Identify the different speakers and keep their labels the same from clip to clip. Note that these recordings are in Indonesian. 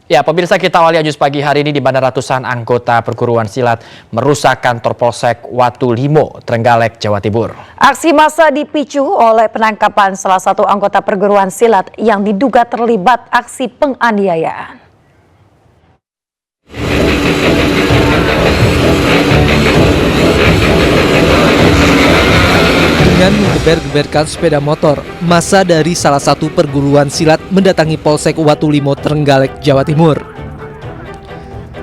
Speaker 1: Ya, pemirsa, kita awali News pagi hari ini di mana ratusan anggota perguruan silat merusak kantor Polsek Watu Limo, Trenggalek, Jawa Timur.
Speaker 2: Aksi massa dipicu oleh penangkapan salah satu anggota perguruan silat yang diduga terlibat aksi penganiayaan.
Speaker 3: Dengan menggeber-geberkan sepeda motor, massa dari salah satu perguruan silat mendatangi Polsek Watu Limo, Trenggalek, Jawa Timur.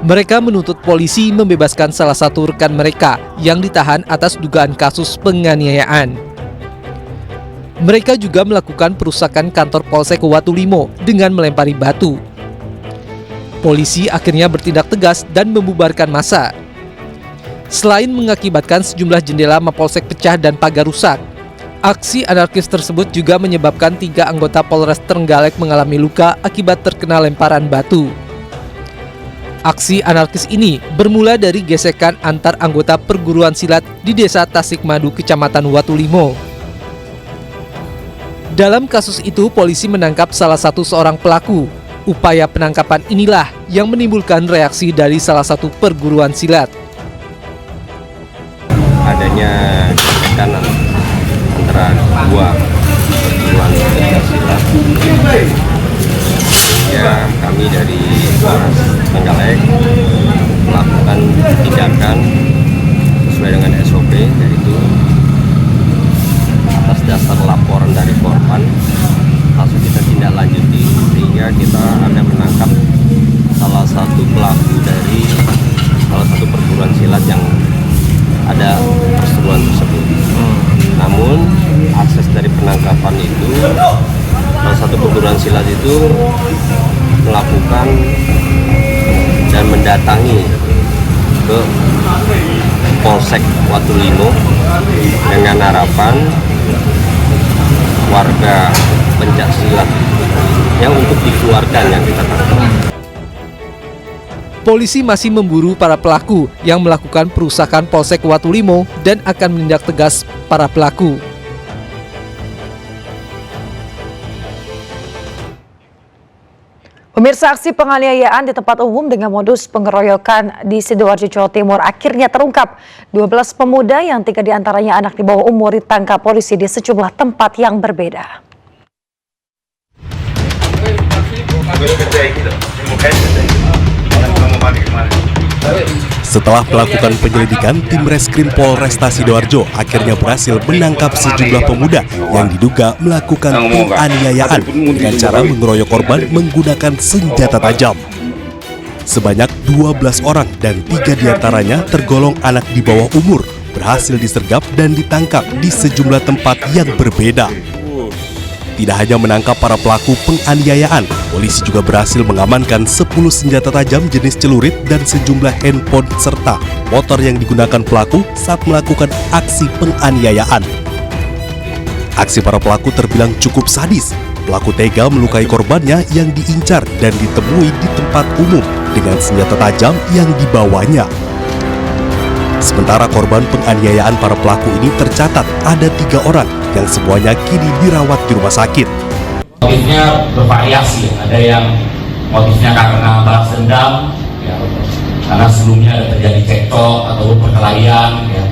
Speaker 3: Mereka menuntut polisi membebaskan salah satu rekan mereka yang ditahan atas dugaan kasus penganiayaan. Mereka juga melakukan perusakan kantor Polsek Watu Limo dengan melempari batu. Polisi akhirnya bertindak tegas dan membubarkan massa. Selain mengakibatkan sejumlah jendela Mapolsek pecah dan pagar rusak, aksi anarkis tersebut juga menyebabkan 3 anggota Polres Trenggalek mengalami luka akibat terkena lemparan batu. Aksi anarkis ini bermula dari gesekan antar anggota perguruan silat di Desa Tasikmadu, Kecamatan Watu Limo. Dalam kasus itu, polisi menangkap salah satu seorang pelaku. Upaya penangkapan inilah yang menimbulkan reaksi dari salah satu perguruan silat.
Speaker 4: Adanya gesekan antara dua perguruan silat, ya kami dari Polres Trenggalek melakukan tindakan sesuai dengan SOP, yaitu atas dasar laporan dari korban langsung kita tindak lanjuti, sehingga kita akan menangkap salah satu pelaku dari salah satu perguruan silat yang ada perseteruan tersebut. Namun akses dari penangkapan itu, salah satu perguruan silat itu melakukan dan mendatangi ke Polsek Watu Limo dengan harapan warga pencak silat yang untuk dikeluarkan yang kita tangkap.
Speaker 3: Polisi masih memburu para pelaku yang melakukan perusakan Polsek Watu Limo dan akan menindak tegas para pelaku.
Speaker 2: Pemirsa, aksi penganiayaan di tempat umum dengan modus pengeroyokan di Sidoarjo, Jawa Timur akhirnya terungkap. 12 pemuda yang 3 diantaranya anak di bawah umur ditangkap polisi di sejumlah tempat yang berbeda.
Speaker 5: Setelah melakukan penyelidikan, tim Reskrim Polresta Sidoarjo akhirnya berhasil menangkap sejumlah pemuda yang diduga melakukan penganiayaan dengan cara mengeroyok korban menggunakan senjata tajam. Sebanyak 12 orang dan 3 diantaranya tergolong anak di bawah umur berhasil disergap dan ditangkap di sejumlah tempat yang berbeda. Tidak hanya menangkap para pelaku penganiayaan, polisi juga berhasil mengamankan 10 senjata tajam jenis celurit dan sejumlah handphone serta motor yang digunakan pelaku saat melakukan aksi penganiayaan. Aksi para pelaku terbilang cukup sadis. Pelaku tega melukai korbannya yang diincar dan ditemui di tempat umum dengan senjata tajam yang dibawanya. Sementara korban penganiayaan para pelaku ini tercatat ada 3 orang yang semuanya kini dirawat di rumah sakit.
Speaker 6: Motifnya bervariasi, ada yang motifnya karena balas dendam, ya, karena sebelumnya ada terjadi cekcok ataupun perkelahian, ya.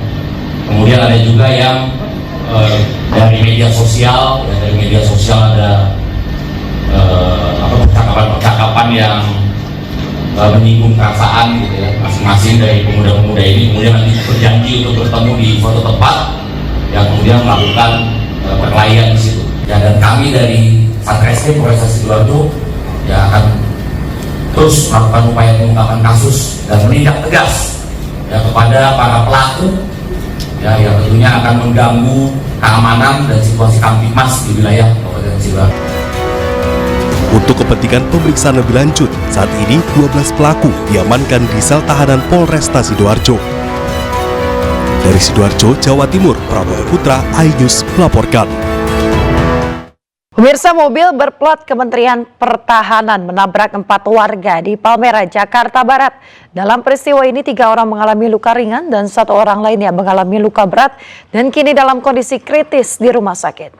Speaker 6: Kemudian ada juga yang dari media sosial, ya, dari media sosial ada percakapan-percakapan yang menyinggung perasaan, gitu ya, masing-masing dari pemuda-pemuda ini. Kemudian nanti berjanji untuk bertemu di suatu tempat yang kemudian melakukan perkelahian di situ. Ya, dan kami dari Satreskrim Polresta Sidoarjo ya akan terus melakukan upaya pengungkapan kasus dan menindak tegas ya kepada para pelaku ya yang tentunya akan mengganggu keamanan dan situasi Kamtipmas di wilayah Kabupaten Sidoarjo.
Speaker 5: Untuk kepentingan pemeriksaan lebih lanjut, saat ini 12 pelaku diamankan di sel tahanan Polresta Sidoarjo. Dari Sidoarjo, Jawa Timur, Prabowo Putra, iNews melaporkan.
Speaker 2: Pemirsa, mobil berplat Kementerian Pertahanan menabrak 4 warga di Palmerah, Jakarta Barat. Dalam peristiwa ini 3 orang mengalami luka ringan dan 1 orang lainnya mengalami luka berat dan kini dalam kondisi kritis di rumah sakit.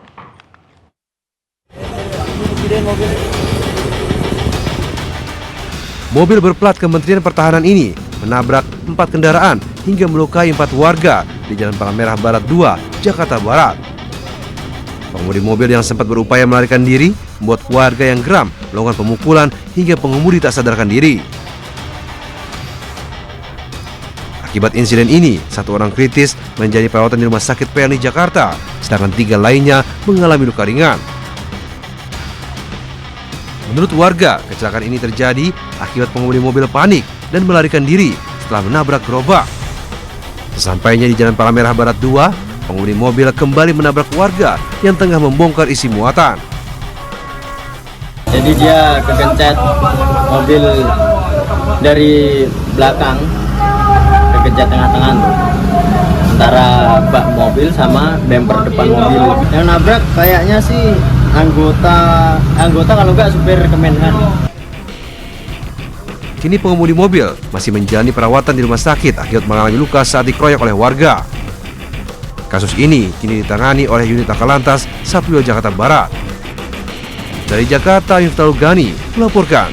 Speaker 7: Mobil berplat Kementerian Pertahanan ini menabrak 4 kendaraan hingga melukai 4 warga di Jalan Palmerah Barat 2, Jakarta Barat. Pengemudi mobil yang sempat berupaya melarikan diri membuat warga yang geram melakukan pemukulan hingga pengemudi tak sadarkan diri. Akibat insiden ini, 1 orang kritis menjadi perawatan di Rumah Sakit PMI Jakarta, sedangkan 3 lainnya mengalami luka ringan. Menurut warga, kecelakaan ini terjadi akibat pengemudi mobil panik dan melarikan diri setelah menabrak gerobak. Sesampainya di Jalan Palmerah Barat 2, pengemudi mobil kembali menabrak warga yang tengah membongkar isi muatan.
Speaker 8: Jadi dia kegencet mobil dari belakang, kegencet tengah-tengah tuh, antara bak mobil sama bemper depan mobil. Yang nabrak kayaknya sih anggota kalau nggak supir Kemenhan.
Speaker 7: Kini pengemudi mobil masih menjalani perawatan di rumah sakit akibat mengalami luka saat dikeroyok oleh warga. Kasus ini kini ditangani oleh unit Laka-Lantas Satwil Jakarta Barat. Dari Jakarta, Miftahul Gani melaporkan.